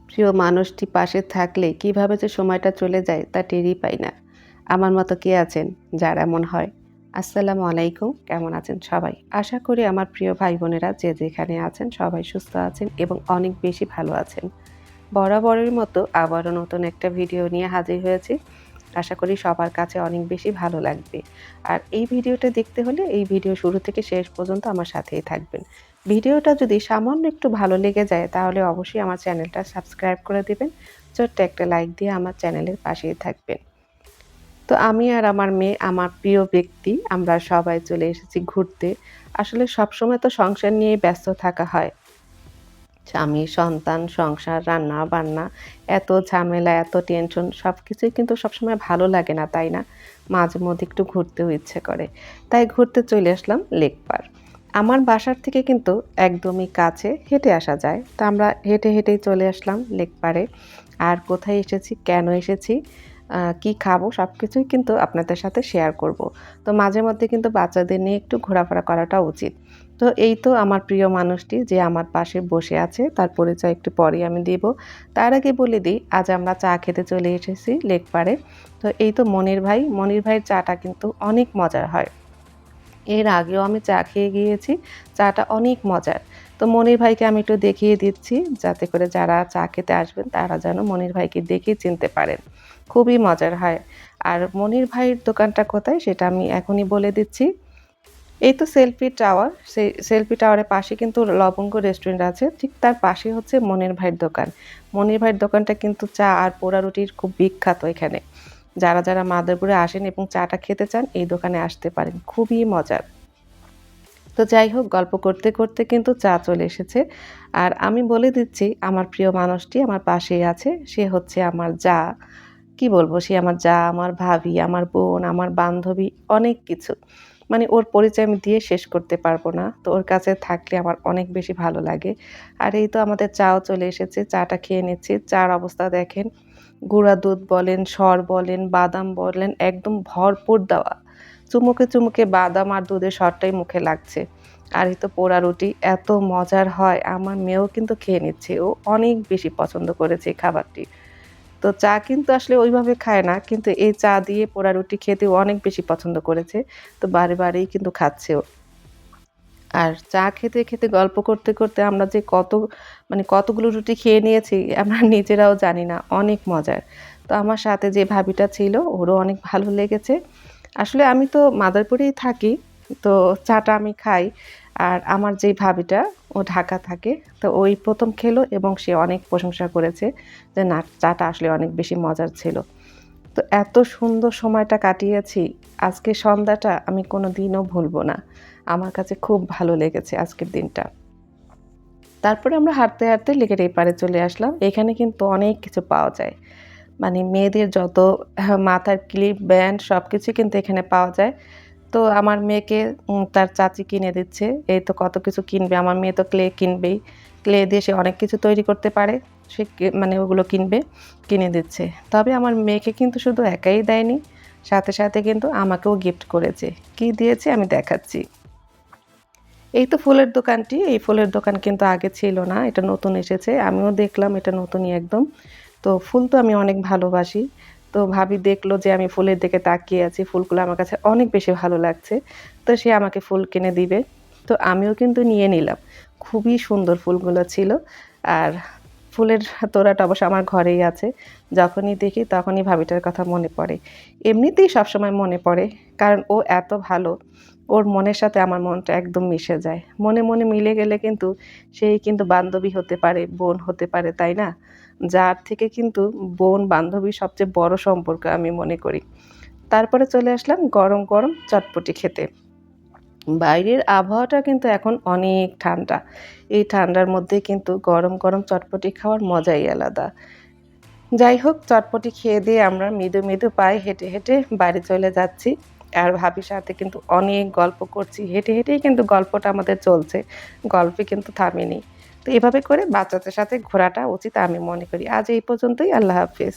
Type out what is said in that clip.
প্রিয় মানুষটি পাশে থাকলে কিভাবে যে সময়টা চলে যায় তা টেরই পাই না। আমার মতো কে আছেন যার এমন হয়? আসসালামু আলাইকুম। কেমন আছেন সবাই? আশা করি আমার প্রিয় ভাই-বোনেরা যে যেখানে আছেন সবাই সুস্থ আছেন এবং অনেক বেশি ভালো আছেন। বরাবরের মতো আবারও নতুন একটা ভিডিও নিয়ে হাজির হয়েছি। আশা করি সবার কাছে অনেক বেশি ভালো লাগবে। আর এই ভিডিওটা দেখতে হলে এই ভিডিও শুরু থেকে শেষ পর্যন্ত আমার সাথেই থাকবেন। ভিডিওটা যদি সামান্য একটু ভালো লেগে যায় তাহলে অবশ্যই আমার চ্যানেলটা সাবস্ক্রাইব করে দিবেন। ছোট্ট একটা লাইক দিয়ে আমার চ্যানেলের পাশেই থাকবেন। তো আমি আর আমার মেয়ে, আমার প্রিয় ব্যক্তি, আমরা সবাই চলে এসেছি ঘুরতে। আসলে সবসময় তো সংসার নিয়েই ব্যস্ত থাকা হয়। স্বামী, সন্তান, সংসার, রান্না-বান্না, এত ঝামেলা, এত টেনশন সবকিছুই কিন্তু সবসময় ভালো লাগে না, তাই না? মাঝে মধ্যে একটু ঘুরতেও ইচ্ছে করে। তাই ঘুরতে চলে আসলাম লেক পাড়। আমার বাসার থেকে কিন্তু একদমই কাছে, হেঁটে আসা যায়। তো আমরা হেঁটে, হেঁটেই চলে আসলাম লেক পাড়ে। আর কোথায় এসেছি, কেন এসেছি, কি খাবো সবকিছুই কিন্তু আপনাদের সাথে শেয়ার করব। তো মাঝে মধ্যে কিন্তু বাচ্চাদের নিয়ে একটু ঘোরাফেরা করাটা উচিত। তো এই তো আমার প্রিয় মানুষটি যে আমার পাশে বসে আছে, তার পরিচয় একটু পরেই আমি দিব। তার আগে বলে দিই, আজ আমরা চা খেতে চলে এসেছি লেক পাড়ে। তো এই তো মনির ভাই, মনির ভাইয়ের চাটা কিন্তু অনেক মজার হয়। এর আগেও আমি চা খেয়ে গিয়েছি, চাটা অনেক মজার। তো মনির ভাইকে আমি একটু দেখিয়ে দিচ্ছি, যাতে করে যারা চা খেতে আসবেন তারা যেন মনির ভাইকে দেখেই চিনতে পারেন। খুবই মজার হয়। আর মনির ভাইয়ের দোকানটা কোথায় সেটা আমি এখনই বলে দিচ্ছি। এই তো সেলফি টাওয়ার। সেই সেলফি টাওয়ারের পাশে কিন্তু লবঙ্গ রেস্টুরেন্ট আছে। ঠিক তার পাশেই হচ্ছে মনির ভাইয়ের দোকান। মনির ভাইয়ের দোকানটা কিন্তু চা আর পোড়া রুটির খুব বিখ্যাত এখানে। যারা মাদারীপুরে আসেন এবং চাটা খেতে চান এই দোকানে আসতে পারেন। খুবই মজার। তো যাই হোক, গল্প করতে, করতে কিন্তু চা চলে এসেছে। আর আমি বলে দিচ্ছি আমার প্রিয় মানুষটি আমার পাশেই আছে। সে হচ্ছে আমার জা। কি বলবো? সে আমার জা, আমার ভাবি, আমার বোন, আমার বান্ধবী, অনেক কিছু। মানে ওর পরিচয় আমি দিয়ে শেষ করতে পারবো না। তো ওর কাছে থাকলে আমার অনেক বেশি ভালো লাগে। আর এই তো আমাদের চাও চলে এসেছে। চাটা খেয়ে নিচ্ছি। চার অবস্থা দেখেন। গুঁড়া দুধ বলেন, সর বলেন, বাদাম বলেন, একদম ভরপুর দেওয়া। চুমুকে, চুমুকে বাদাম আর দুধের সরটাই মুখে লাগছে। আর এই তো পোড়া রুটি এত মজার হয়, আমার মেয়েও কিন্তু খেয়ে নিচ্ছে। ও অনেক বেশি পছন্দ করেছে এই খাবারটি। তো চা কিন্তু আসলে ওইভাবে খায় না। কিন্তু এই চা দিয়ে পোড়া রুটি খেতে ও অনেক বেশি পছন্দ করেছে। তো বারে, বারেই কিন্তু খাচ্ছে ও। আর চা খেতে, খেতে গল্প করতে, করতে আমরা যে মানে কতগুলো রুটি খেয়ে নিয়েছি আমরা নিজেরাও জানি না। অনেক মজার। তো আমার সাথে যে ভাবিটা ছিল ওরও অনেক ভালো লেগেছে। আসলে আমি তো মাদারীপুরেই থাকি। তো চাটা আমি খাই। আর আমার যে ভাবিটা ও ঢাকা থাকে। তো ওই ১ম খেলো এবং সে অনেক প্রশংসা করেছে যে না, চাটা আসলে অনেক বেশি মজার ছিল। তো এত সুন্দর সময়টা কাটিয়েছি। আজকের সন্ধ্যাটা আমি কোনোদিনও ভুলব না। আমার কাছে খুব ভালো লেগেছে আজকের দিনটা। তারপরে আমরা হাঁটতে, হাঁটতে লেকের এপারে চলে আসলাম। এখানে কিন্তু অনেক কিছু পাওয়া যায়। মানে মেয়েদের যত মাথার ক্লিপ, ব্যান্ড সবকিছুই কিন্তু এখানে পাওয়া যায়। তো আমার মেয়েকে তার চাচি কিনে দিচ্ছে। এই তো কত কিছু কিনবে। আমার মেয়ে তো ক্লে কিনবেই। ক্লে দিয়ে সে অনেক কিছু তৈরি করতে পারে। সে মানে ওগুলো কিনবে, কিনে দিচ্ছে। তবে আমার মেয়েকে কিন্তু শুধু একাই দেয়নি। সাথে, সাথে কিন্তু আমাকেও গিফট করেছে। কি দিয়েছে আমি দেখাচ্ছি। এই তো ফুলের দোকানটি। এই ফুলের দোকান কিন্তু আগে ছিল না। এটা নতুন এসেছে। আমিও দেখলাম এটা নতুনই একদম। তো ফুল তো আমি অনেক ভালোবাসি। তো ভাবি দেখলো যে আমি ফুলের দিকে তাকিয়ে আছি। ফুলগুলো আমার কাছে অনেক বেশি ভালো লাগছে। তো সে আমাকে ফুল কিনে দিবে। তো আমিও কিন্তু নিয়ে নিলাম। খুবই সুন্দর ফুলগুলো ছিল। আর ফুলের তোড়াটা অবশ্য আমার ঘরেই আছে। যখনই দেখি তখনই ভাবিটার কথা মনে পড়ে। এমনিতেই সবসময় মনে পড়ে। কারণ ও এত ভালো। ওর মনের সাথে আমার মনটা একদম মিশে যায়। মনে, মনে মিলে গেলে কিন্তু সেই কিন্তু বান্ধবী হতে পারে, বোন হতে পারে, তাই না? যার থেকে কিন্তু বোন, বান্ধবী সবচেয়ে বড় সম্পর্ক আমি মনে করি। তারপরে চলে আসলাম গরম, গরম চটপটি খেতে। বাইরের আবহাওয়াটা কিন্তু এখন অনেক ঠান্ডা। এই ঠান্ডার মধ্যে কিন্তু গরম, গরম চটপটি খাওয়ার মজাই আলাদা। যাই হোক, চটপটি খেয়ে দিয়ে আমরা মৃদু, মৃদু পায়ে হেঁটে, হেঁটে বাড়ি চলে যাচ্ছি। আর ভাবির সাথে কিন্তু অনেক গল্প করছি। হেঁটে, হেঁটেই কিন্তু গল্পটা আমাদের চলছে। গল্পে কিন্তু থামেনি। তো এভাবে করে বাচ্চাদের সাথে ঘোরাটা উচিত আমি মনে করি। আজ এই পর্যন্তই। আল্লাহ হাফেজ।